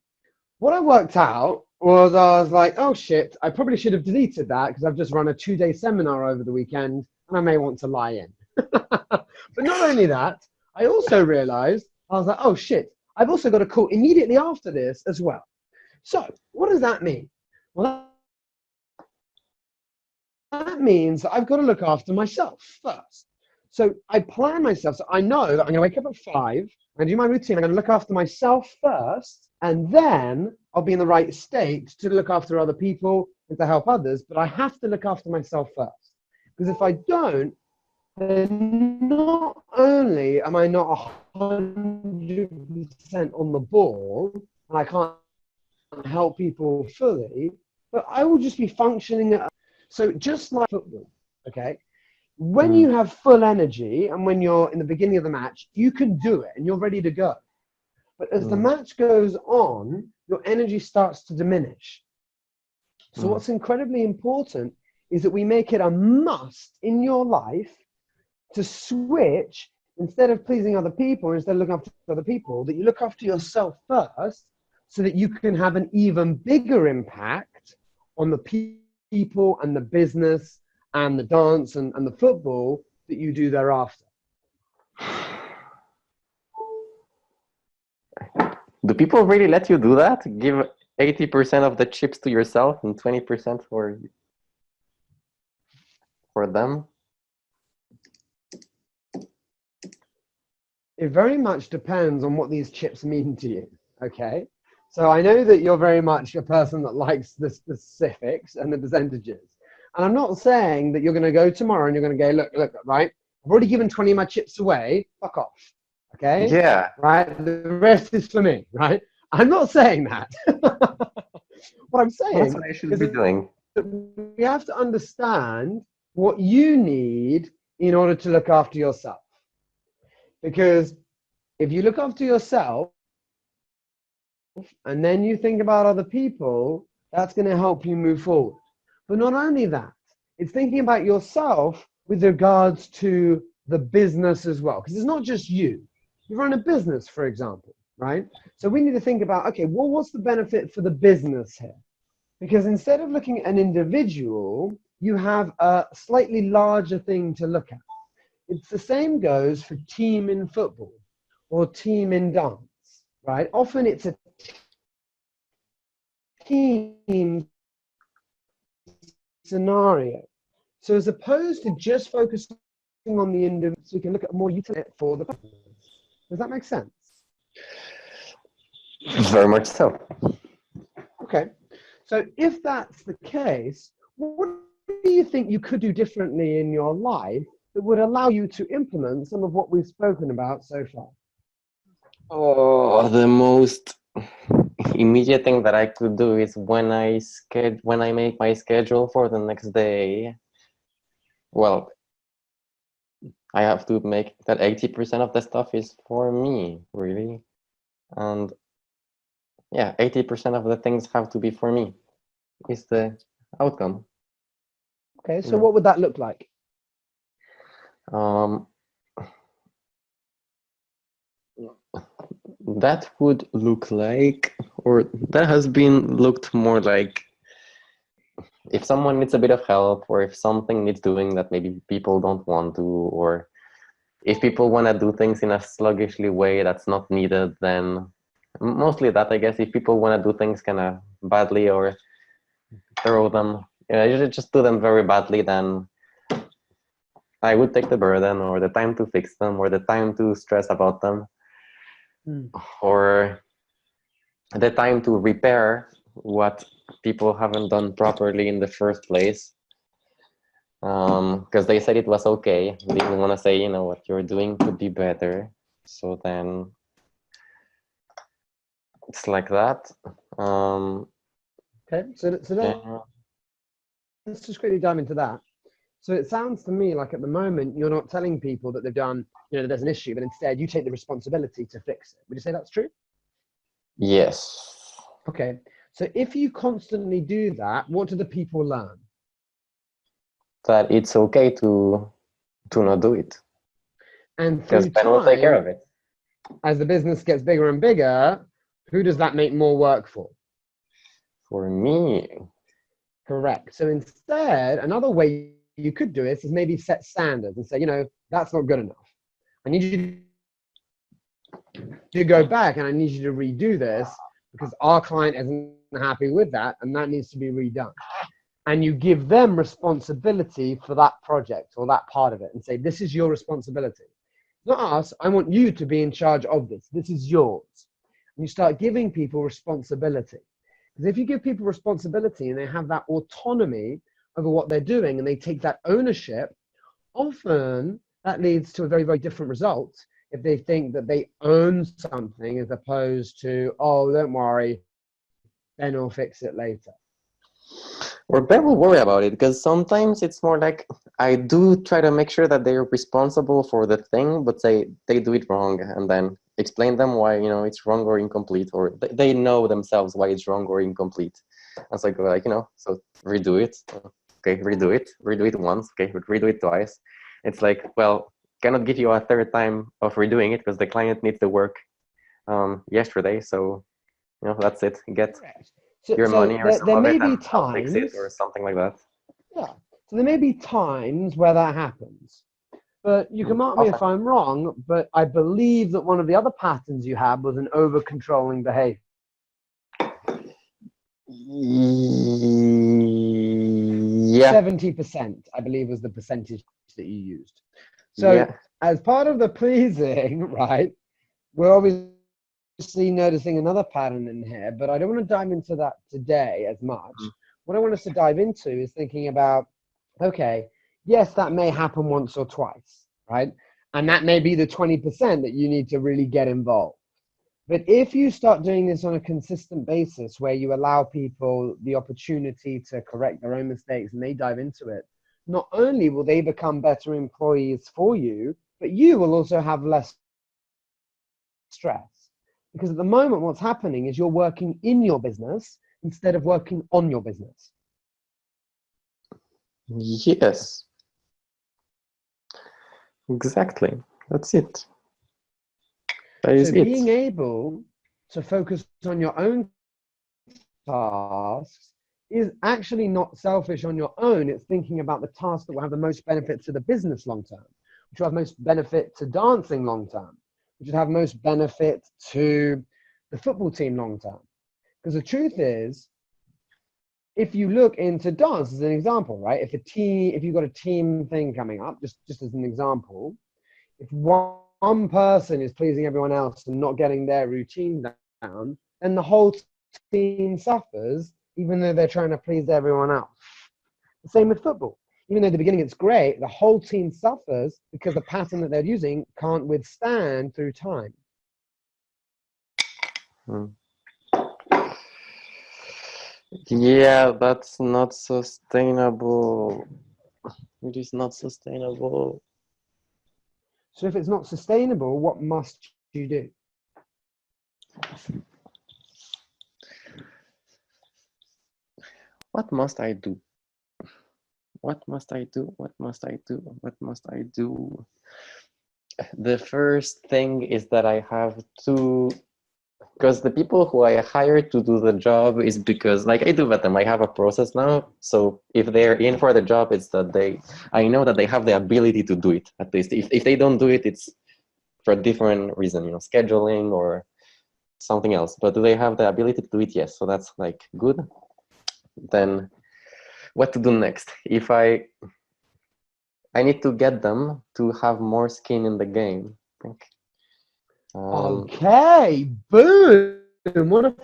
what I worked out was I was like, oh shit, I probably should have deleted that because I've just run a 2-day seminar over the weekend and I may want to lie in. But not only that, I also realized, I was like, oh shit, I've also got a call immediately after this as well. So what does that mean? Well, that means that I've got to look after myself first. So I plan myself. So I know that I'm going to wake up at 5 and do my routine. I'm going to look after myself first, and then I'll be in the right state to look after other people and to help others. But I have to look after myself first. Because if I don't, then not only am I not 100% on the ball, and I can't help people fully, but I will just be functioning. So just like football, okay? When you have full energy and when you're in the beginning of the match, you can do it and you're ready to go. But as the match goes on, your energy starts to diminish. So what's incredibly important is that we make it a must in your life to switch, instead of pleasing other people, instead of looking after other people, that you look after yourself first so that you can have an even bigger impact on the people and the business and the dance and the football that you do thereafter. Do people really let you do that? Give 80% of the chips to yourself and 20% for them? It very much depends on what these chips mean to you, okay? So I know that you're very much a person that likes the specifics and the percentages. And I'm not saying that you're going to go tomorrow and you're going to go, look, right? I've already given 20 of my chips away. Fuck off. Okay? Yeah. Right? The rest is for me, right? I'm not saying that. What I'm saying That's what I should be doing. We have to understand what you need in order to look after yourself. Because if you look after yourself and then you think about other people, that's going to help you move forward. But not only that, it's thinking about yourself with regards to the business as well. Because it's not just you. You run a business, for example, right? So we need to think about, okay, well, what's the benefit for the business here? Because instead of looking at an individual, you have a slightly larger thing to look at. It's the same goes for team in football or team in dance, right? Often it's a team scenario. So as opposed to just focusing on the individual, so we can look at more utility for the business. Does that make sense? Very much so. Okay. So if that's the case, what do you think you could do differently in your life that would allow you to implement some of what we've spoken about so far? Oh, the most immediate thing that I could do is when I make my schedule for the next day, well, I have to make that 80% of the stuff is for me, really. And yeah, 80% of the things have to be for me is the outcome. Okay, so what would that look like? That would look like, or that has been looked more like, if someone needs a bit of help, or if something needs doing that maybe people don't want to, or if people want to do things in a sluggishly way that's not needed, then mostly that, I guess. If people want to do things kind of badly or throw them, usually just do them very badly, then I would take the burden or the time to fix them or the time to stress about them. Or the time to repair what people haven't done properly in the first place, because they said it was okay. They didn't want to say, what you're doing could be better. So then it's like that. Okay, so let's just quickly dive into that. So it sounds to me like at the moment you're not telling people that they've done, that there's an issue, but instead you take the responsibility to fix it. Would you say that's true? Yes. Okay, so if you constantly do that, what do the people learn? That it's okay to not do it. And because through Ben will take care of time, it. as the business gets bigger and bigger, who does that make more work for? For me. Correct. So instead, another way you could do it is maybe set standards and say, that's not good enough. I need you to go back and I need you to redo this because our client isn't happy with that and that needs to be redone. And you give them responsibility for that project or that part of it and say, this is your responsibility. Not us. I want you to be in charge of this. This is yours. And you start giving people responsibility. Because if you give people responsibility and they have that autonomy over what they're doing and they take that ownership, often that leads to a very, very different result if they think that they own something as opposed to, oh, don't worry, Ben will fix it later. Or Ben will worry about it, because sometimes it's more like I do try to make sure that they're responsible for the thing, but they do it wrong, and then explain them why it's wrong or incomplete, or they know themselves why it's wrong or incomplete. And so I go like, so redo it. Okay, redo it once. Okay, redo it twice. It's like, well, cannot give you a third time of redoing it because the client needs the work yesterday. So that's it. Get your money or some there of may it, be and I'll fix it or something like that. Yeah. So there may be times where that happens. But you can mark me if I'm wrong, but I believe that one of the other patterns you had was an over-controlling behavior. Yeah. 70%, I believe, was the percentage that you used. So as part of the pleasing, right, we're obviously noticing another pattern in here, but I don't want to dive into that today as much. What I want us to dive into is thinking about, okay, yes, that may happen once or twice, right? And that may be the 20% that you need to really get involved. But if you start doing this on a consistent basis where you allow people the opportunity to correct their own mistakes and they dive into it, not only will they become better employees for you, but you will also have less stress. Because at the moment, what's happening is you're working in your business instead of working on your business. Yes. Exactly. That's it. So being able to focus on your own tasks is actually not selfish on your own. It's thinking about the tasks that will have the most benefit to the business long term, which will have most benefit to dancing long term, which would have most benefit to the football team long term. Because the truth is, if you look into dance as an example, right? If you've got a team thing coming up, just as an example, if one person is pleasing everyone else and not getting their routine down, then the whole team suffers, even though they're trying to please everyone else. The same with football. Even though at the beginning it's great, the whole team suffers because the pattern that they're using can't withstand through time. Yeah, that's not sustainable. It is not sustainable. So if it's not sustainable, what must you do? What must I do? What must I do? What must I do? What must I do? The first thing is that I have to, because the people who I hire to do the job is because, like, I do with them. I have a process now. So if they're in for the job, it's that I know that they have the ability to do it. At least if they don't do it, it's for a different reason, scheduling or something else. But do they have the ability to do it? Yes. So that's like good. Then what to do next? If I need to get them to have more skin in the game. I think. Okay, boom! What a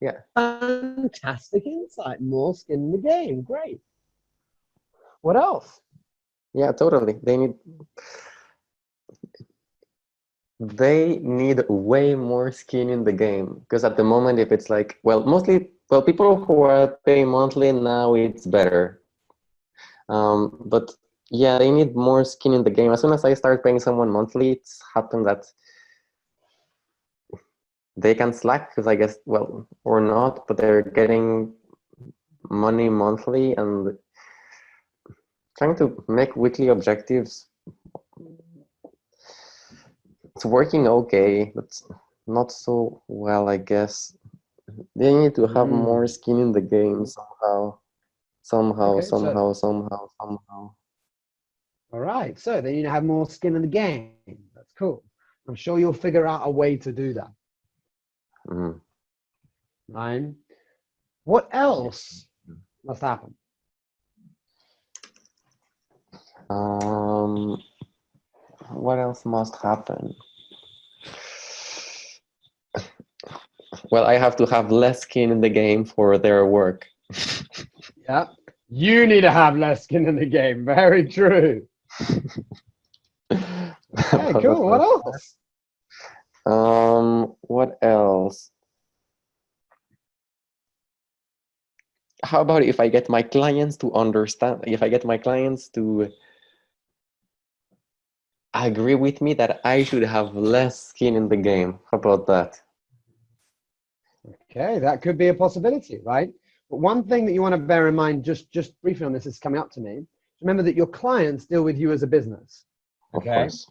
Yeah. fantastic insight. More skin in the game. Great. What else? Yeah, totally. They need way more skin in the game, because at the moment, if it's like, people who are paying monthly now, it's better. But yeah, they need more skin in the game. As soon as I start paying someone monthly, it's happened that they can slack, because I guess, well, or not, but they're getting money monthly, and trying to make weekly objectives, it's working okay, but not so well, I guess. They need to have more skin in the game somehow. Okay, so Somehow. all right, so then you have more skin in the game. That's cool. I'm sure you'll figure out a way to do that. Mm. Right? What else must happen? What else must happen? Well, I have to have less skin in the game for their work. Yeah, you need to have less skin in the game. Very true. Okay, cool. What else? What else? How about if I get my clients to understand, if I get my clients to agree with me that I should have less skin in the game? How about that? Okay, that could be a possibility, right? But one thing that you want to bear in mind, just briefly on this, is coming up to me. Remember that your clients deal with you as a business. Of Okay, course.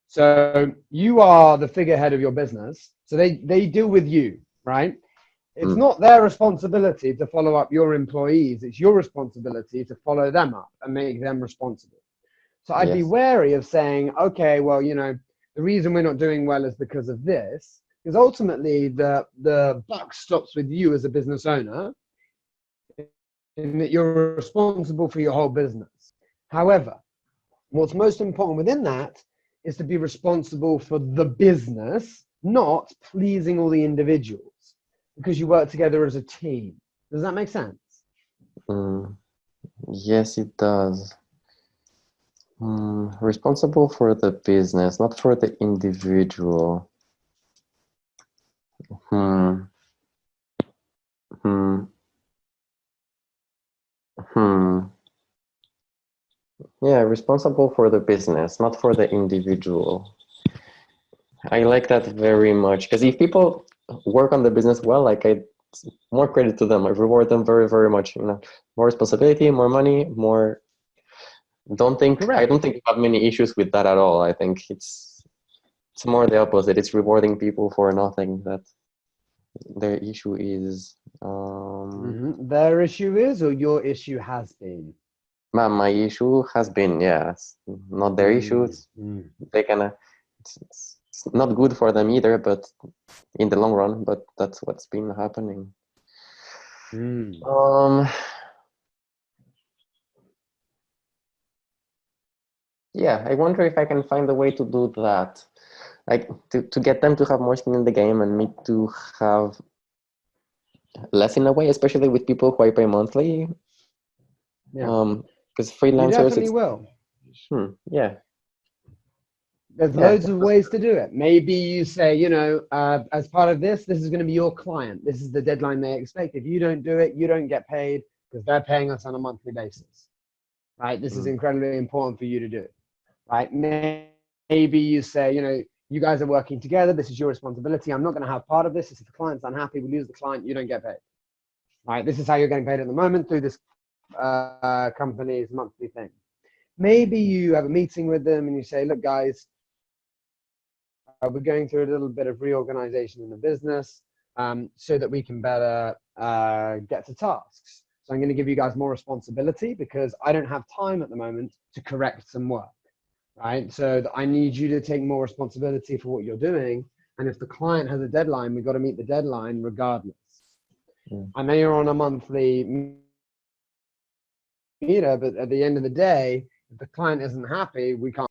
so you are the figurehead of your business, so they deal with you, right? It's not their responsibility to follow up your employees. It's your responsibility to follow them up and make them responsible. So I'd be Yes. wary of saying, okay, well, the reason we're not doing well is because of this, because ultimately the buck stops with you as a business owner, in that you're responsible for your whole business. However, what's most important within that is to be responsible for the business, not pleasing all the individuals, because you work together as a team. Does that make sense? Yes, it does. Responsible for the business, not for the individual. Hmm. Hmm. Hmm. Yeah, responsible for the business, not for the individual. I like that very much, because if people work on the business well, like, more credit to them. I reward them very, very much. More responsibility, more money, more. I don't think Correct. you have many issues with that at all. I think it's more the opposite. It's rewarding people for nothing that their issue is. Their issue is, or your issue has been? My issue has been, yeah, it's not their issue. They it's not good for them either, but in the long run. But that's what's been happening. Yeah, I wonder if I can find a way to do that, like to get them to have more skin in the game and me to have less in a way, especially with people who I pay monthly. Yeah. Because You freelancers, definitely it's will. yeah. There's Yeah. loads of ways to do it. Maybe you say, you know, as part of this is going to be your client. This is the deadline they expect. If you don't do it, you don't get paid because they're paying us on a monthly basis, right? This is incredibly important for you to do, right? Maybe you say, you know, you guys are working together. This is your responsibility. I'm not going to have part of this. If the client's unhappy, we lose the client. You don't get paid, right? This is how you're getting paid at the moment through this company's monthly thing. Maybe you have a meeting with them and you say, look, guys, we're going through a little bit of reorganization in the business so that we can better get to tasks. So I'm going to give you guys more responsibility because I don't have time at the moment to correct some work, right? So I need you to take more responsibility for what you're doing. And if the client has a deadline, we've got to meet the deadline regardless. I know you're on a monthly meter, but at the end of the day, if the client isn't happy, we can't.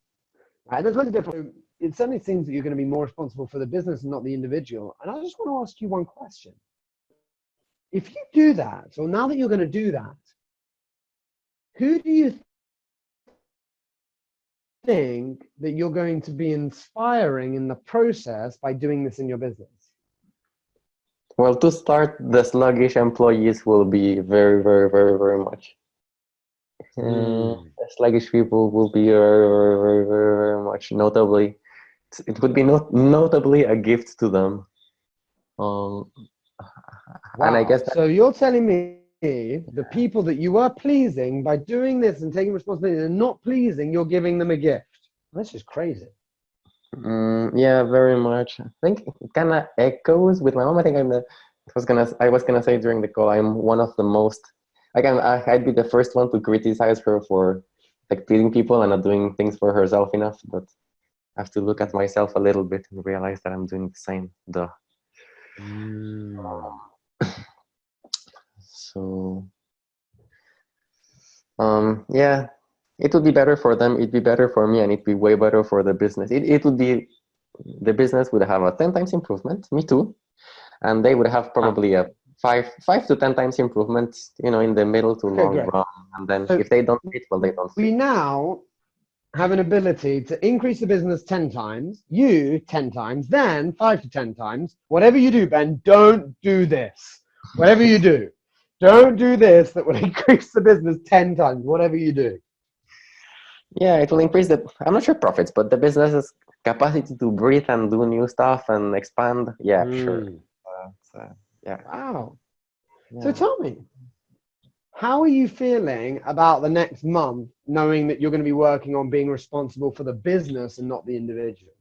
Right? There's loads of different. It certainly seems that you're going to be more responsible for the business and not the individual. And I just want to ask you one question. If you do that, or now that you're going to do that, who do you think that you're going to be inspiring in the process by doing this in your business? Well, to start, the sluggish employees will be very, very, very, very much. The sluggish people will be very, very, very, very, very much. Notably, it would be notably a gift to them. Wow. And I guess so you're telling me the people that you are pleasing by doing this and taking responsibility and not pleasing, you're giving them a gift. That's just crazy. Yeah, very much. I think it kind of echoes with my mom. I think I was gonna say during the call, I'm one of the most. I'd be the first one to criticize her for like pleasing people and not doing things for herself enough. But I have to look at myself a little bit and realize that I'm doing the same. Duh. So, yeah, it would be better for them. It'd be better for me, and it'd be way better for the business. It would be, the business would have a 10 times improvement. Me too, and they would have probably a 5 to 10 times improvement. You know, in the middle to long run. And then if they don't fit, well, they don't fit. We now have an ability to increase the business 10 times, you 10 times, then 5 to 10 times. Whatever you do, Ben, don't do this. Whatever you do, don't do this that will increase the business 10 times, whatever you do. Yeah, it will increase I'm not sure profits, but the business's capacity to breathe and do new stuff and expand. Yeah, sure. Yeah. Wow. Yeah. So tell me, how are you feeling about the next month, knowing that you're going to be working on being responsible for the business and not the individual?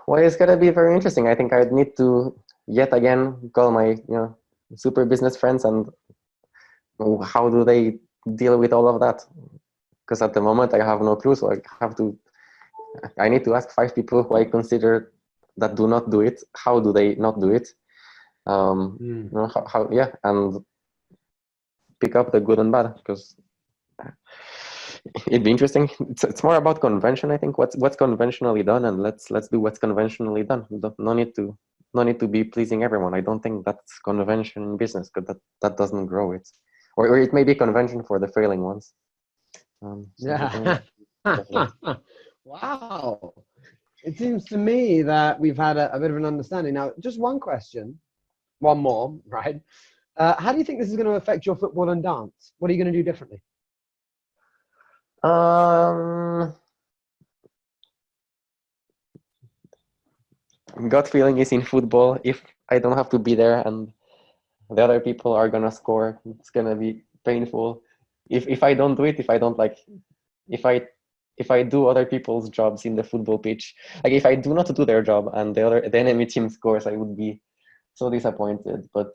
Well, it's going to be very interesting. I think I would need to yet again call my super business friends and how do they deal with all of that? Because at the moment I have no clue, so I need to ask 5 people who I consider that do not do it. How do they not do it? And pick up the good and bad, because it'd be interesting. It's more about convention, I think. What's conventionally done, and let's do what's conventionally done. No need to be pleasing everyone. I don't think that's convention in business, because that doesn't grow it, or it may be convention for the failing ones. Wow. It seems to me that we've had a bit of an understanding. Now, just one question, one more, right? How do you think this is going to affect your football and dance? What are you going to do differently? Gut feeling is in football. If I don't have to be there and the other people are gonna score, it's gonna be painful. If I don't do it, if I do other people's jobs in the football pitch, like if I do not do their job and the enemy team scores, I would be so disappointed. But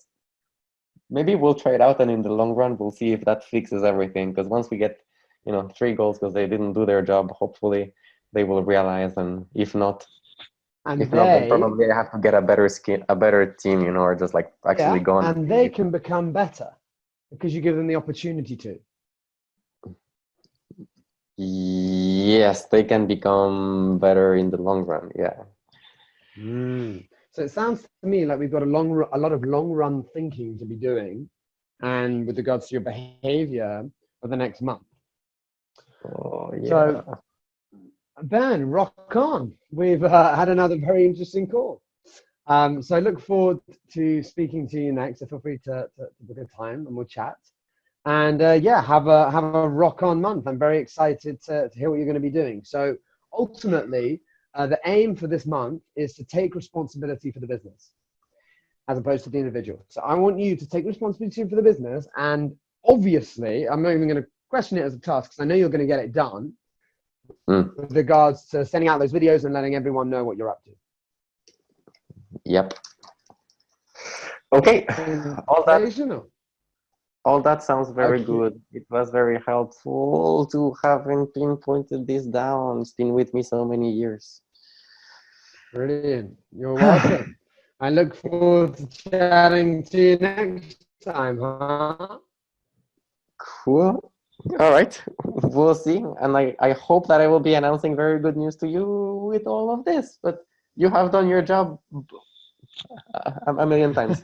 maybe we'll try it out, and in the long run, we'll see if that fixes everything. Because once we get 3 goals because they didn't do their job, hopefully they will realize, and if not, then probably I have to get a better team, or just like actually go on. And they can become better because you give them the opportunity to. Yes, they can become better in the long run. Yeah. So it sounds to me like we've got a lot of long run thinking to be doing, and with regards to your behavior for the next month. Oh yeah. So Ben, rock on. We've had another very interesting call. So I look forward to speaking to you next. So feel free to book a time and we'll chat. And yeah, have a rock on month. I'm very excited to hear what you're going to be doing. So ultimately, the aim for this month is to take responsibility for the business as opposed to the individual. So I want you to take responsibility for the business. And obviously, I'm not even going to question it as a task because I know you're going to get it done with regards to sending out those videos and letting everyone know what you're up to. Yep. Okay. All that sounds very good. It was very helpful to having pinpointed this down. It's been with me so many years. Brilliant. You're welcome. I look forward to chatting to you next time, huh? Cool. All right. We'll see. And I hope that I will be announcing very good news to you with all of this. But you have done your job a million times.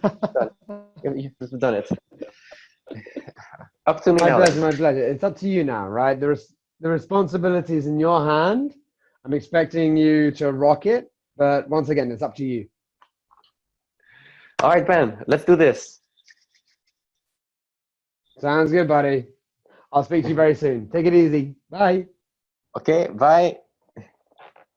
You've done it. Up to me now. My pleasure. It's up to you now, right? The responsibility is in your hand. I'm expecting you to rock it, but once again, it's up to you. All right, Ben, let's do this. Sounds good, buddy. I'll speak to you very soon. Take it easy. Bye. Okay, bye.